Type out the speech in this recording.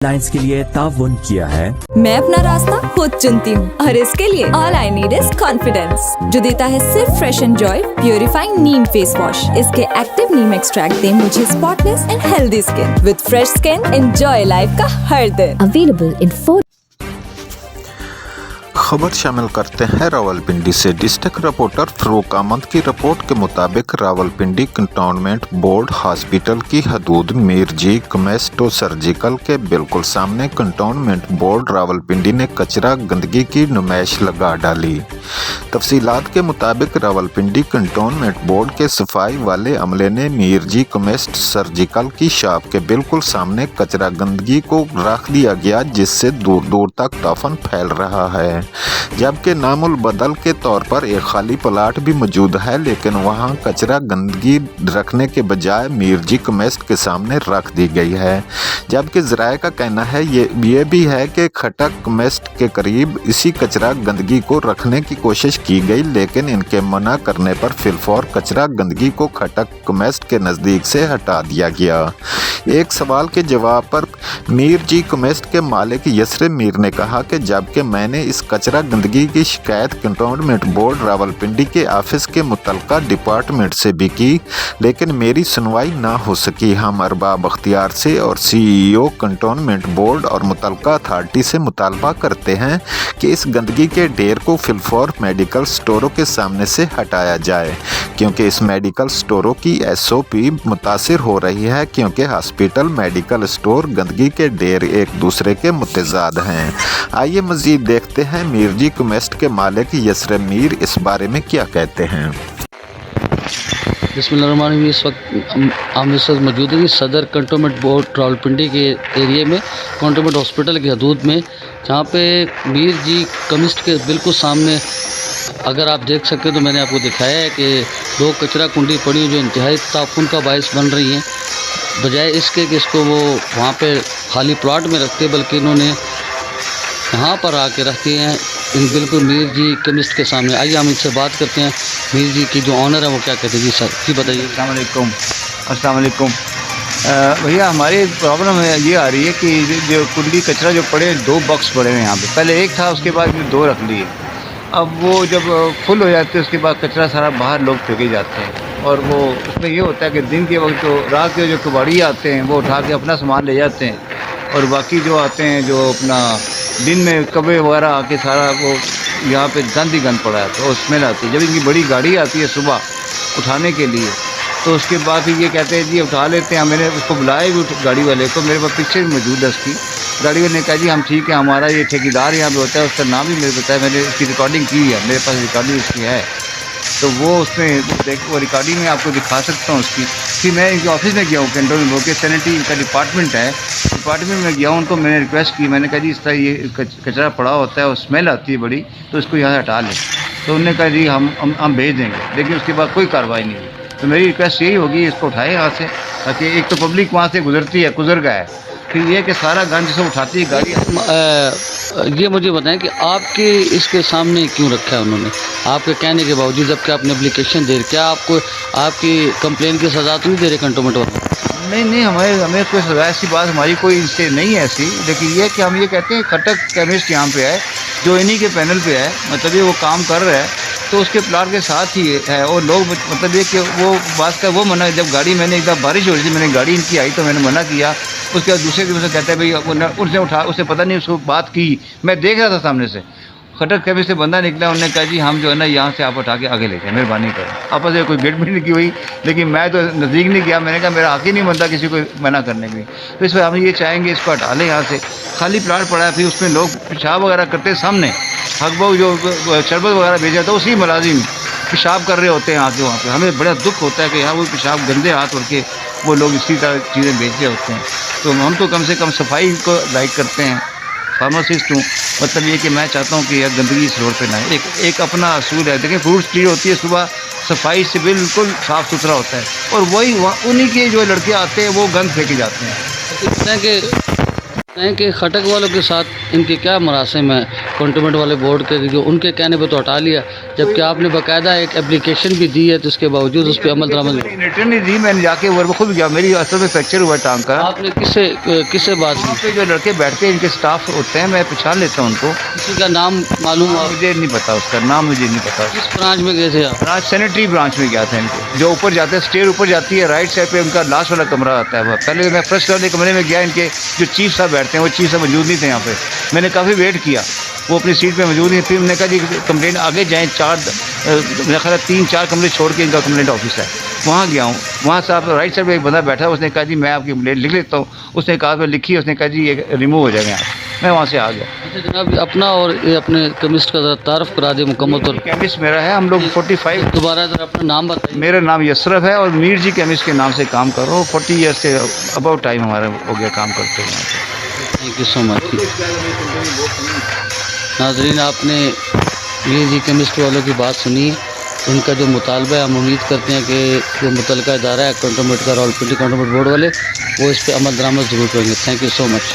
Lines के लिए ताउन किया है। मैं अपना रास्ता खुद चुनती हूँ और इसके लिए all I need is confidence, जो देता है सिर्फ fresh and Joy purifying Neem face wash. इसके एक्टिव नीम एक्सट्रैक्ट दे मुझे spotless and healthy skin. With fresh skin enjoy life का हर दिन। Available in 4। खबर शामिल करते हैं रावलपिंडी से। डिस्ट्रिक्ट रिपोर्टर फरूक अहमद की रिपोर्ट के मुताबिक रावलपिंडी कंटोनमेंट बोर्ड हॉस्पिटल की हदूद मीरजी कमेस्टो सर्जिकल के बिल्कुल सामने कंटोनमेंट बोर्ड रावलपिंडी ने कचरा गंदगी की नुमाइश लगा डाली। तफसीलात के मुताबिक रावलपिंडी कंटोनमेंट बोर्ड के सफाई वाले अमले ने मीरजी कमेस्ट सर्जिकल की शॉप के बिल्कुल सामने कचरा गंदगी को रख दिया गया, जिससे दूर दूर तक तफन फैल रहा है। जबकि नामुल बदल के तौर पर एक खाली प्लाट भी मौजूद है, लेकिन वहां कचरा गंदगी रखने के बजाय मीरजी कमेस्ट के सामने रख दी गई है। जबकि ज़राए का कहना है ये भी है कि खटक कमेस्ट के करीब इसी कचरा गंदगी को रखने की कोशिश की गई, लेकिन इनके मना करने पर फिलफौर कचरा गंदगी को खटक कमेस्ट के नज़दीक से हटा दिया गया। एक सवाल के जवाब पर मीरजी कमेस्ट के मालिक यसरे मीर ने कहा कि जबकि मैंने इस कचरा गंदगी की शिकायत कंटोनमेंट बोर्ड रावलपिंडी के ऑफिस के मुतलका डिपार्टमेंट से भी की, लेकिन मेरी सुनवाई ना हो सकी। हम अरबाब अख्तियार से और CEO कंटोनमेंट बोर्ड और मुतलका अथॉरिटी से मुतालबा करते हैं कि इस गंदगी के ढेर को फिलफौर मेडिकल स्टोरों के सामने से हटाया जाए, क्योंकि इस मेडिकल स्टोरों की SOP मुतासिर हो रही है, क्योंकि हॉस्पिटल मेडिकल स्टोर गंदगी के ढेर एक दूसरे के मुतजाद हैं। आइए मज़ीद देखते हैं मीरजी कमेस्ट के मालिक यसरे मीर इस बारे में क्या कहते हैं। बिस्मिल्लाहिर्रहमानिर्रहीम। इस वक्त हम इस वक्त मौजूद है सदर कंटोनमेंट बोर्ड रावलपिंडी के एरिए में, कंटोनमेंट हॉस्पिटल की हदूद में, जहाँ पे मीर जी कमिस्ट के बिल्कुल सामने अगर आप देख सकते तो मैंने आपको दिखाया है कि दो कचरा कुंडी पड़ी जो इंतहाई ताफुन का बायस बन रही हैं, बजाय इसके कि इसको वो वहाँ पे खाली प्लॉट में रखते, बल्कि इन्होंने यहाँ पर आके रखते हैं इन बिल्कुल मीर जी केमिस्ट के सामने। आइए हम इनसे बात करते हैं। मीर जी की जो ऑनर है वो क्या कहते हैं। जी सर, जी बताइए। अस्सलाम वालेकुम। भैया हमारी प्रॉब्लम है ये आ रही है कि जो कुंडी कचरा जो पड़े, 2 बॉक्स पड़े हैं यहाँ पे। पहले एक था, उसके बाद 2 रख लिए। अब वो जब फुल हो जाते हैं उसके बाद कचरा सारा बाहर लोग फेंके जाते हैं, और वो उसमें ये होता है कि दिन के वक्त तो रात के जो कबाड़ी आते हैं वो उठा के अपना सामान ले जाते हैं, और बाकी जो आते हैं जो अपना दिन में कब्बे वगैरह आके सारा वो यहाँ पे गंद ही गंद पड़ा है, तो स्मेल आती है। जब इनकी बड़ी गाड़ी आती है सुबह उठाने के लिए, तो उसके बाद फिर ये कहते हैं जी उठा लेते हैं। मैंने उसको बुलाया भी गाड़ी वाले को, मेरे पास पिक्चर भी मौजूद है उसकी। गाड़ी वाले ने कहा जी हम ठीक है, हमारा ये ठेकेदार यहाँ पे होता है, उसका नाम भी मेरे बताया, मैंने उसकी रिकॉर्डिंग की है, मेरे पास रिकॉर्डिंग उसकी है, तो वो उसमें वो रिकॉर्डिंग में आपको दिखा सकता हूँ उसकी। फिर मैं इनके ऑफिस में गया हूँ, कंट्रोल बोर्ड के सैनिटरी इनका डिपार्टमेंट है, डिपार्टमेंट में गया हूँ, उनको मैंने रिक्वेस्ट की, मैंने कहा जी इस तरह ये कचरा पड़ा होता है और स्मेल आती है बड़ी, तो इसको यहाँ से हटा लें। तो उन्होंने कहा जी हम भेज देंगे, लेकिन उसके बाद कोई कार्रवाई नहीं हुई। तो मेरी रिक्वेस्ट यही होगी इसको उठाएँ यहाँ से, ताकि एक तो पब्लिक वहाँ से गुजरती है, गुजर गया है, फिर ये कि सारा गंद जिसे उठाती है गाड़ी। ये मुझे बताएं कि आपके इसके सामने क्यों रखा है उन्होंने, आपके कहने के बावजूद, जबकि आपने एप्लीकेशन दे क्या आपको आपकी कंप्लेन की सज़ा तो नहीं दे रहे कंटोनमेंट वाले? नहीं, हमें कोई सजा ऐसी बात हमारी कोई इससे नहीं है ऐसी, लेकिन ये कि हम ये कहते हैं खटक केमिस्ट यहाँ पे है जो इन्हीं के पैनल पे है, मतलब ये वो काम कर रहा है, तो उसके प्लाट के साथ ही है। और लोग मतलब ये कि वो बात का वो मना, जब गाड़ी मैंने एक बार बारिश हो रही थी, मैंने गाड़ी इनकी आई तो मैंने मना किया, उसके बाद दूसरे दिन उसे कहता है भाई उसने पता नहीं उसको बात की, मैं देख रहा था सामने से, खटक कैबिन से बंदा निकला, उन्होंने कहा जी हम जो है ना यहाँ से आप उठा के आगे ले जाए, मेहरबानी करें। आपस में कोई गेट भी नहीं की हुई, लेकिन मैं तो नज़दीक नहीं गया, मैंने कहा मेरा हक ही नहीं बनता किसी को मना करने के लिए। तो इस पर हम ये चाहेंगे इसको हटा लें यहाँ से। खाली प्लाट पड़ा है, फिर उसमें लोग पेशाब वगैरह करते सामने, हकबू जो शरबत वगैरह भेजा था उसी मुलाजिम पेशाब कर रहे होते हैं आके वहाँ पे। हमें बड़ा दुख होता है कि यहाँ वो पेशाब गंदे हाथ उड़ के वो लोग इसी तरह चीज़ें बेच रहे होते हैं। तो हम तो कम से कम सफाई को लाइक करते हैं, फार्मासिस्ट हूँ, मतलब ये कि मैं चाहता हूँ कि यह गंदगी इस रोड पे ना है। एक अपना असूल है, देखिए फ्रूट्स ट्री होती है, सुबह सफाई से बिल्कुल साफ़ सुथरा होता है, और वही उन्हीं के जो लड़के आते हैं वो गंद फेंके जाते हैं। इतना कि हैं कि खटक वालों के साथ इनके क्या मरासिम है कंटोनमेंट वाले बोर्ड के, जो उनके कहने पे तो हटा लिया, जबकि आपने बाकायदा एक एप्लीकेशन भी दी है, तो उसके बावजूद उस पर अमल दरामद रिटर्न नहीं दी। मैंने जाके वो खुद गया, मेरी असल में फ्रैक्चर हुआ टांग का। आपने किससे बात वहाँ की? पे जो लड़के बैठते हैं इनके स्टाफ होते हैं, मैं पहचान लेता हूँ उनको। किसी का नाम मालूम? मुझे नहीं पता उसका नाम, मुझे नहीं पता। किस ब्रांच में गए थे आप? ब्रांच सैनिटरी ब्रांच में गया था इनके, जो ऊपर जाते हैं, स्टेयर ऊपर जाती है, राइट साइड पे उनका लास्ट वाला कमरा आता है। पहले मैं फर्स्ट वाले कमरे में गया, इनके जो चीफ साहब बैठते हैं वो चीफ साहब मौजूद नहीं थे यहाँ पे। मैंने काफ़ी वेट किया, वो अपनी सीट पे मौजूद नहीं। फिर उन्होंने कहा जी कंप्लेंट आगे जाएँ, मेरा ख्याल 3-4 कमरे छोड़ के इनका कंप्लेंट ऑफिस है, वहाँ गया हूँ। वहाँ साहब राइट साइड पे एक बंदा बैठा, उसने कहा जी मैं आपकी कंप्लेंट लिख लेता हूँ। उसने कहा फिर लिखी, उसने कहा जी ये रिमूव हो जाएगा। मैं वहाँ से आ गया। अच्छा जनाब, अपना और ये अपने केमिस्ट का ज़रा तारफ़ करा दे मुकम्मल तौर पर। केमिस्ट मेरा है, हम लोग 45। दोबारा ज़रा अपना नाम बताइए। मेरा नाम यसरफ है और मीर जी केमिस्ट के नाम से काम कर रहा हूँ। 40 ईयर्स से अबाउट टाइम हमारा हो गया काम करते हैं। Thank you so much. नाजरीन, आपने मीर जी केमिस्ट वालों की बात सुनी, उनका जो मुतालबा है, हम उम्मीद करते हैं कि जो मुतलका इदारा है कंटोनमेंट का, रावलपिंडी कंटोनमेंट बोर्ड वाले, वो इस पर अमल दरामद ज़रूर करेंगे। Thank you so much.